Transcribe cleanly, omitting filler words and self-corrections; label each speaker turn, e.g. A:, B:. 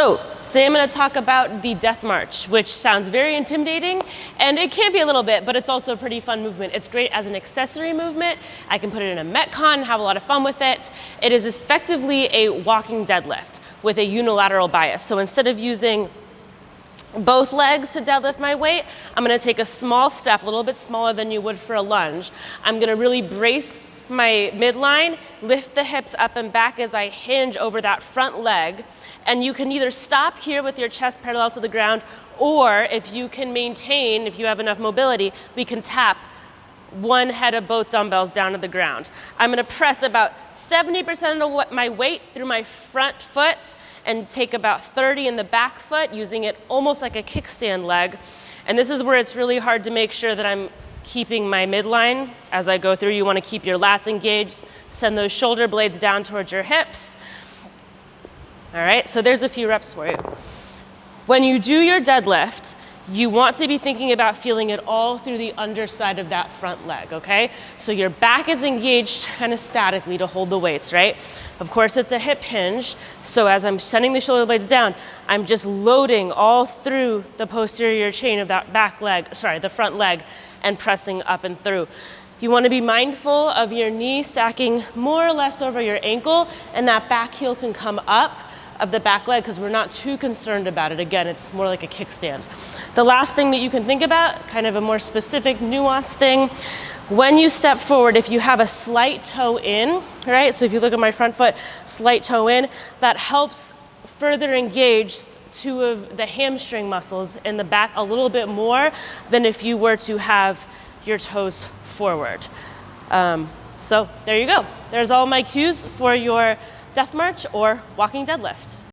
A: So today I'm going to talk about the Death March, which sounds very intimidating, and it can be a little bit, but it's also a pretty fun movement. It's great as an accessory movement. I can put it in a Metcon, have a lot of fun with it. It is effectively a walking deadlift with a unilateral bias. So instead of using both legs to deadlift my weight, I'm going to take a small step, a little bit smaller than you would for a lunge. I'm going to really brace my midline, lift the hips up and back as I hinge over that front leg. And you can either stop here with your chest parallel to the ground, or if you can maintain, if you have enough mobility, we can tap one head of both dumbbells down to the ground. I'm going to press about 70% of my weight through my front foot and take about 30 in the back foot, using it almost like a kickstand leg. And this is where it's really hard to make sure that I'm keeping my midline as I go through. You want to keep your lats engaged, send those shoulder blades down towards your hips. All right, so there's a few reps for you. When you do your deadlift, you want to be thinking about feeling it all through the underside of that front leg, okay? So your back is engaged kind of statically to hold the weights, right? Of course, it's a hip hinge, so as I'm sending the shoulder blades down, I'm just loading all through the posterior chain of that the front leg, and pressing up and through. You want to be mindful of your knee stacking more or less over your ankle, and that back heel can come up of the back leg because we're not too concerned about it. Again, it's more like a kickstand. The last thing that you can think about, kind of a more specific, nuanced thing, when you step forward, if you have a slight toe in, right? So if you look at my front foot, slight toe in, that helps further engage two of the hamstring muscles in the back a little bit more than if you were to have your toes forward. So there you go. There's all my cues for your Death March or walking deadlift.